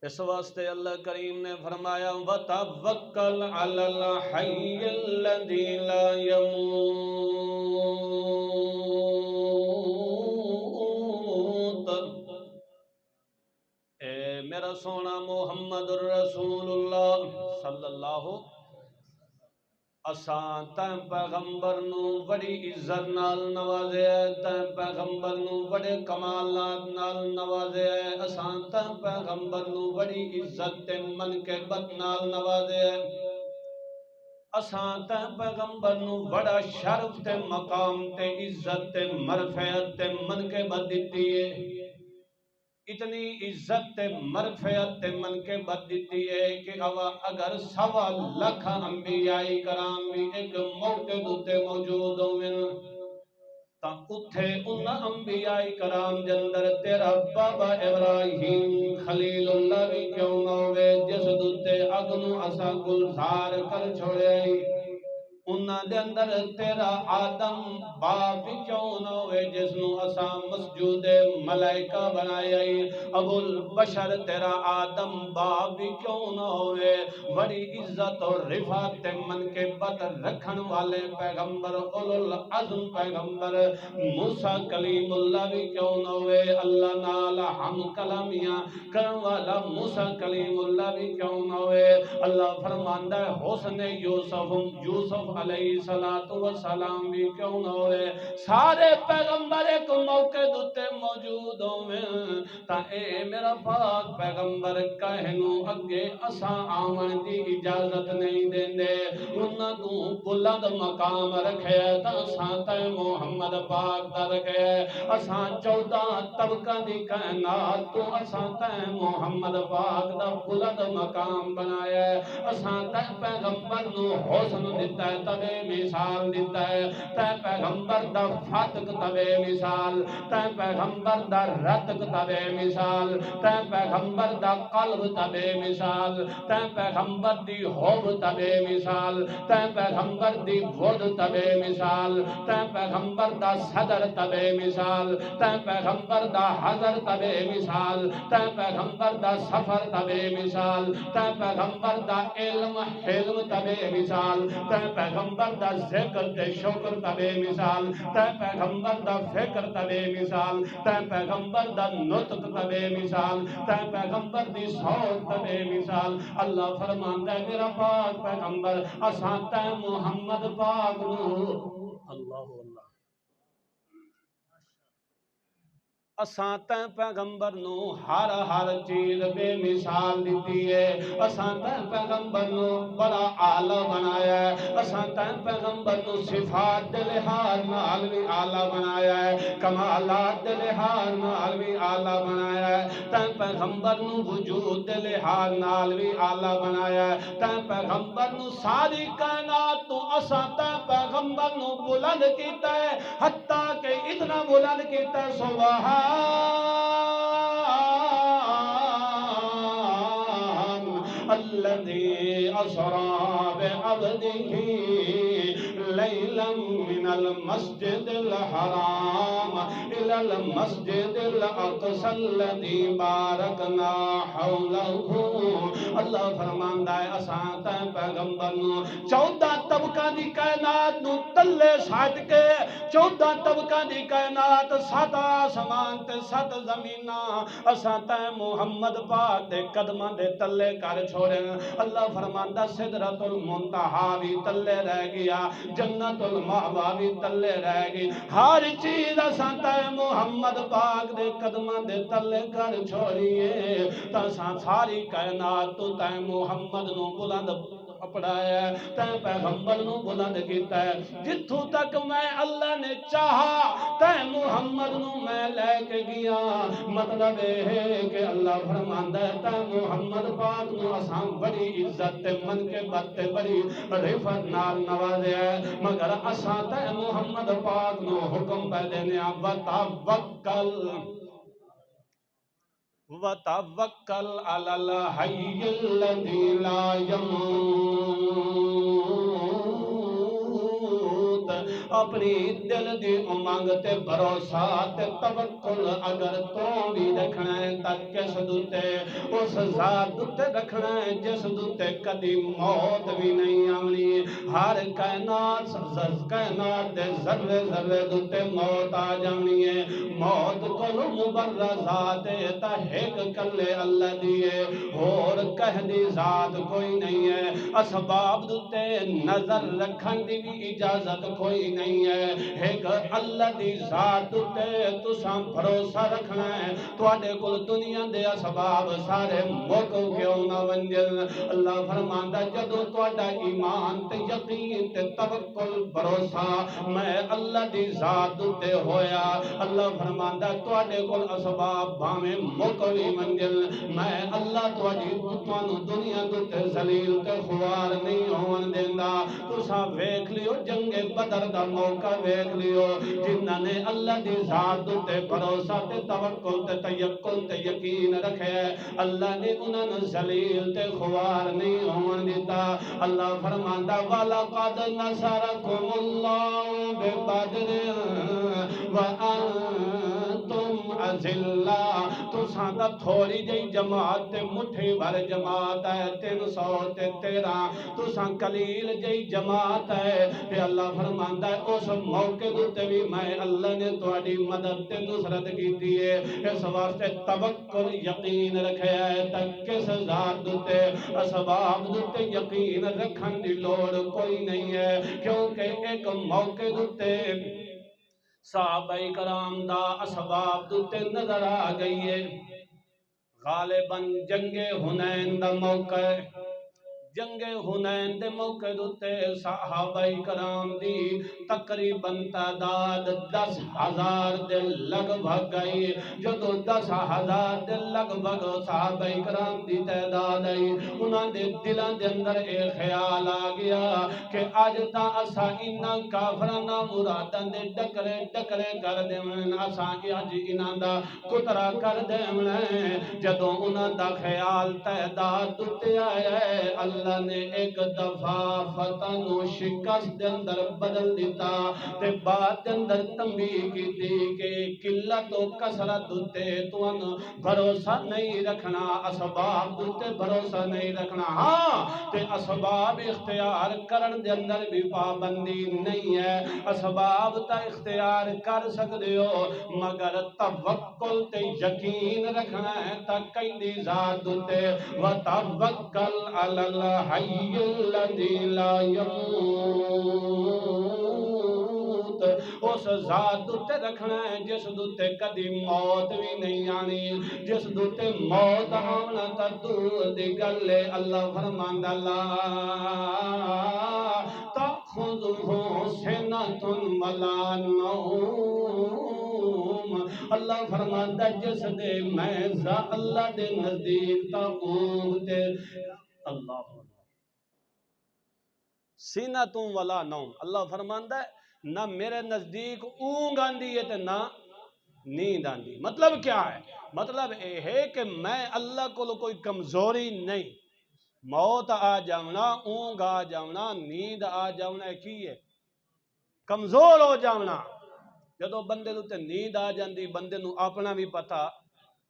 اس واسطے اللہ کریم نے فرمایا وَتَوَكَّلْ عَلَى الْحَيِّ الَّذِي لَا يَمُوتُ۔ اے میرا سونا محمد الرسول اللہ صلی اللہ اساں تائیں پیغمبر نو بڑی عزت نال نوازے تائیں پیغمبر نو بڑے کمالات نال نوازے اساں تائیں پیغمبر نو بڑی عزت تے منقبت نال نوازے اساں تائیں پیغمبر نو بڑا شرف تے مقام تے عزت تے مرفعت تے منقبت دیتی ہے اتنی عزت تے مرفعت تے منقبت دیتی ہے کہ اگر 1.25 لاکھ انبیاء کرام بھی ایک موقع دوتے موجود ہوئے تا اتھے ان انبیاء کرام جندر تیرا بابا ابراہیم خلیل اللہ بھی کیوں نہ ہوئے جس دوتے اگنو اسا گلزار کر چھوڑے انہاں دے اندر تیرا آدم باپ بھی کیوں نہ ہوئے جس نو اسا مسجود ملائکہ بنائے ابو البشر تیرا آدم باپ بھی کیوں نہ ہوئے بڑی عزت اور رفعت منقبت رکھن والے پیغمبر اولو العزم پیغمبر موسیٰ کلیم اللہ بھی کیوں نہ ہوئے اللہ نال ہم کلامیاں کرن والا موسیٰ کلیم اللہ بھی کیوں نہ ہوئے اللہ فرماندہ ہے حسن یوسف علیہ السلام بھی کیوں نہ ہوئے سارے پیغمبر ایک موقع دوتے موجود ہوئے تا اے میرا پاک پیغمبر کہنو اگے اساں آمن دی اجازت نہیں دیندے انہاں تو بلند مقام رکھے تا اساں تے محمد پاک دا رکھے اساں 14 طبقہ دی کائنات تو اساں تے محمد پاک دا بلند مقام بنایا اساں تے پیغمبر نو حسن دیتا ہے تبے مثال دیتا ہے تے پیغمبر دا فاتق تبے مثال تے پیغمبر دا رتق تبے مثال تے پیغمبر دا قلب تبے مثال تے پیغمبر دی حب تبے مثال تے پیغمبر دی ود تبے مثال تے پیغمبر دا صدر تبے مثال تے پیغمبر دا حضر تبے مثال تے پیغمبر دا سفر تبے مثال تے پیغمبر دا علم حلم تبے مثال تے پیغمبر دا ذکر تے شکر تبے مثال تے پیغمبر دا فکر تبے مثال تے پیغمبر دا نطق تبے مثال تے پیغمبر دی صوت تبے مثال اللہ فرماندا ہے میرا پاک پیغمبر اساں تے محمد پاک نو اللہ اللہ اساں تے پیغمبر نو ہر چیز بے مثال دیتی ہے اساں تے پیغمبر نو بڑا اعلی بنایا ہے اساں تے پیغمبر نو صفات دے لحاظ نال بھی اعلی بنایا ہے کمالات دے لحاظ نال بھی اعلی بنایا ہے تے پیغمبر نو وجود دے لحاظ نال بھی اعلی بنایا ہے تے پیغمبر نو ساری کائنات تو اساں تے پیغمبر نو بلند کیتا ہے حتیٰ کہ اتنا بلند کیتا ہے سبحان الذي أسرى بعبده ليلا من المسجد الحرام إلى المسجد الأقصى الذي باركنا حوله اللہ فرماندا ہے اساں تے پیغمبر نو 14 طبقہ دی کائنات نو تلے سٹ کے 14 طبقہ دی کائنات 7 آسمان تے 7 زمیناں اساں تے محمد پاک دے قدماں دے تلے کر چھوڑے اللہ فرماندا سدرۃ المنتہا بھی تلے رہ گیا جنت المأوا بھی تلے رہ گئی ہر چیز اساں تے محمد پاک دے قدماں دے تلے کر چھوڑیے تا ساری کائنات تو تے محمد نو بلند اپڑایا ہے تے پیغمبر نو بلند کیتا ہے جتھوں تک میں اللہ نے چاہا تے محمد نو میں لے کے گیا مطلب ہے کہ اللہ فرماندا ہے تے محمد پاک نو اساں بڑی عزت تے منقبت تے بڑی رفعت نال نوازیا ہے مگر اساں تے محمد پاک نو حکم پہ دینے وتوکل وتوکل علی الحی الذی لا یموت اپنی دل دی امنگ تے بھروسہ تے توکل اگر تو بھی رکھنا ہے تک کس دوتے اس ذات دوتے رکھنا ہے جس دوتے کدی موت بھی نہیں آنی ہر کائنات دے ذرے ذرے دوتے موت آ جانی ہے موت کلو مبرزات تا ایک کلے اللہ دیئے اور کہہ دی ذات کوئی نہیں ہے اسباب دوتے نظر رکھن دی بھی اجازت کوئی نہیں ہے ایک اللہ دی ذات دوتے تو سام بھروسہ رکھنا ہے تو آنے کل دنیا دے اسباب سارے موقع کیوں نہ ونجل اللہ فرماندہ جدو تو آڈا ایمان تے یقین تے توکل بھروسہ میں اللہ دی ذات دوتے ہویا اللہ فرماندہ تو آنے کل اسباب بھامے موقع بھی منجل میں اللہ تو آڈی توانو دنیا دوتے زلیل تے خوار نہیں ہون دیندہ تو سا ویکھ لیو جنگ بدر دا موقع ویکھ لیو جنہاں نے اللہ دی ذات تے بھروسہ تے توکل تے تیقن تے یقین رکھے اللہ نے انہاں نے ذلیل تے خوار نہیں ہون دیتا اللہ فرماندہ وَلَقَدْ نَصَرَكُمُ اللَّهُ بِبَدْرٍ وَأَنْتُمْ أَذِلَّةٌ تو ساندہ تھوڑی جئی جماعت تے مٹھی بھر جماعت ہے 313 تو سان قلیل جئی جماعت ہے تے اللہ فرماندہ ہے اس موقع دوتے بھی میں اللہ نے تواڈی مدد تے نصرت کیتی ہے اس واسطے توکل یقین رکھے ہے تک کس ذات دوتے اسباب دوتے یقین رکھن دی لوڑ کوئی نہیں ہے کیونکہ ایک موقع دوتے صحابہ کرام دا اسباب دوتے نظر آ گئی ہے غالباً جنگ حنین دا موقع جنگ حنین دے موقع دوتے صحابہ کرام دی تقریباً تعداد 10,000 دے لگ بھگ گئی جدو 10,000 دے لگ بھگ صحابہ کرام دی تعداد آئی انہاں دے دلان دے اندر ایک خیال آ گیا کہ آج تا اسا انہاں کافرانہ مراداں دے ڈکرے کر دے من اسا آج انہاں دا کترا کر دے من جدو انہاں دا خیال تعداد دوتے آئے اللہ نے ایک دفعہ فتح و شکست دے اندر بدل دیتا تے بعد دے اندر تنبیہ کی تھی کہ قلت و کثرت دوتے تو ان بھروسہ نہیں رکھنا اسباب دوتے بھروسہ نہیں رکھنا ہاں تے اسباب اختیار کرن دے اندر بھی پابندی نہیں ہے اسباب تا اختیار کر سکتے ہو مگر توکل تے یقین رکھنا ہے تا کئی دی ذات دوتے وَتَوَّكَّلْ عَلَى الْحَيِّ الَّذِي لَا يَمُوتُ اس ذات دوتے رکھنا ہے جس دوتے کدی موت بھی نہیں آنی جس دوتے موت آنا تا دور دی گلے اللہ فرماندہ لا تَأْخُذُهُ سِنَةٌ وَلَا نَوْمٌ اللہ فرماندہ جس دے میں اللہ دے نزدیک تا اونگ تے اللہ سِنَةٌ وَلَا نَوْمٌ اللہ فرماندہ ہے نہ میرے نزدیک اونگ آندی ہے تے نہ نیند آندی مطلب کیا ہے مطلب یہ ہے کہ میں اللہ کو کوئی کمزوری نہیں موت آ جاؤنا اونگ آ جاؤنا نیند آ جاؤنا کی ہے کمزور ہو جاؤنا جدو بندے دوتے نیند آ جاندی بندے نو اپنا بھی پتا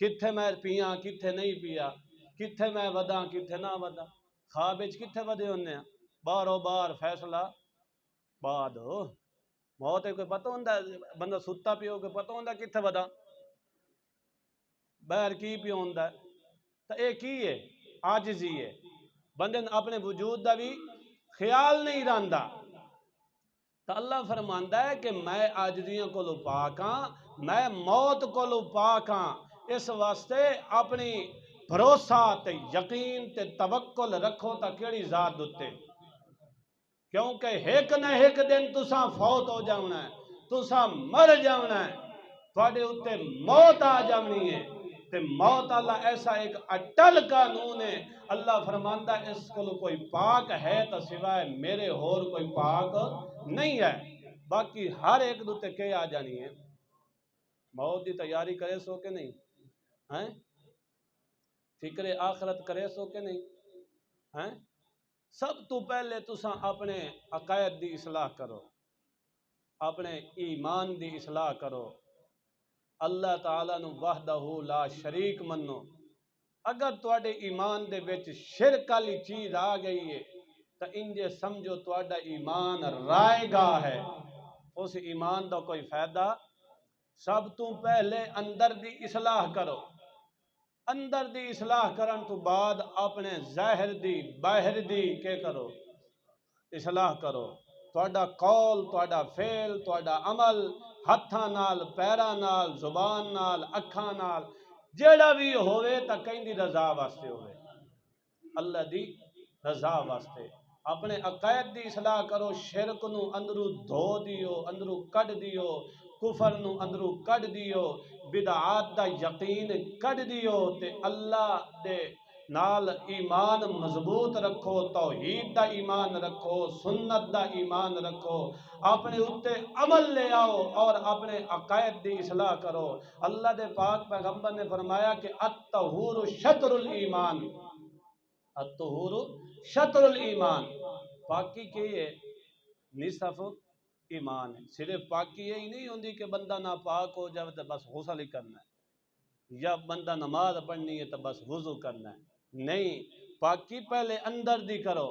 کتھے میں پیاں کتھے نہیں پیا کتھے میں ودا کتھے نہ ودا خوابچ کتھے ودے ہونے ہیں بارو بار فیصلہ بعد ہو موت ہے کوئی پتہ ہوندہ بندہ ستا پیو کوئی پتہ ہوندہ کتھے ودا بہر کی پیو ہوندہ تو ایک ہی ہے عاجزی ہے بندے اپنے وجود دا بھی خیال نہیں رہندا تو اللہ فرماندہ ہے کہ میں عاجزیوں کو لو پاکاں میں موت کو لو پاکاں اس واسطے اپنی بھروسہ تے یقین تے توکل رکھو تا کیڑی ذات دوتے کیونکہ ایک نہ ایک دن تساں فوت ہو جاؤنا ہے تساں مر جاؤنا ہے تھوڑے اتے موت آ جاؤنی ہے تے موت اللہ ایسا ایک اٹل قانون ہے اللہ فرماندہ اس کو کوئی پاک ہے تو سوائے میرے اور کوئی پاک نہیں ہے باقی ہر ایک دوتے کے آ جانی ہے موت دی تیاری کرے سو کے نہیں ہیں فکر آخرت کرے سو کے نہیں ہیں سب تو پہلے تساں اپنے عقائد دی اصلاح کرو اپنے ایمان دی اصلاح کرو، اللہ تعالیٰ نو وحدہ لا شریک منو۔ اگر تواڈے ایمان دے وچ شرک والی چیز آ گئی ہے تو انجے سمجھو تواڈا ایمان رائے گا ہے، اس ایمان دا کوئی فائدہ۔ سب تو پہلے اندر دی اصلاح کرو، اندر دی اصلاح کرن تو بعد اپنے ظاہر دی باہر دی کے کرو، اصلاح کرو۔ تواڈا قول، تواڈا فعل، تواڈا عمل، ہتھاں نال، پیراں نال، زبان نال، اکھاں نال، جیڑا بھی ہوئے تا کہیں دی رضا واسطے ہوئے، اللہ دی رضا واسطے۔ اپنے عقائد دی اصلاح کرو، شرک نو اندرو دھو دیو، اندرو کڈ دیو، کفر نو اندرو کڈ دیو، بدعات دا یقین کڈ دیو، تے اللہ دے نال ایمان مضبوط رکھو، توحید دا ایمان رکھو، سنت دا ایمان رکھو، اپنے اتے عمل لے آؤ اور اپنے عقائد دی اصلاح کرو۔ اللہ دے پاک پیغمبر نے فرمایا کہ الطہور شطر الایمان، الطہور شطر الایمان، پاکی کی ہے نصف ایمان ہے۔ صرف پاکی یہی نہیں ہوندی کہ بندہ ناپاک ہو جائے تو بس غسل ہی کرنا ہے، یا بندہ نماز پڑھنی ہے تو بس وضو کرنا ہے، نہیں، پاکی پہلے اندر دی کرو،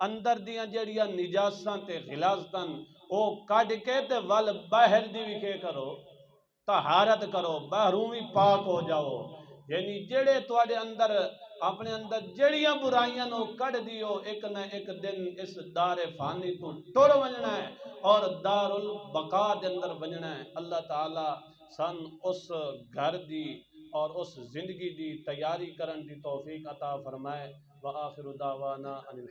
اندر دیاں جڑیاں نجاساں تے غلاظتاں او کڈ کے تے ول باہر دی بھی کے کرو، طہارت کرو، باہروں بھی پاک ہو جاؤ، یعنی جڑے تواڈے اندر اپنے اندر جڑیاں برائیاں نو کڈ دیو، ایک نہ ایک دن اس دار فانی تو ٹر ونجنا ہے اور دار البقاء دے اندر ونجنا ہے۔ اللہ تعالی سن اس گھر دی اور اس زندگی دی تیاری کرن دی توفیق عطا فرمائے۔ وآخر دعوانا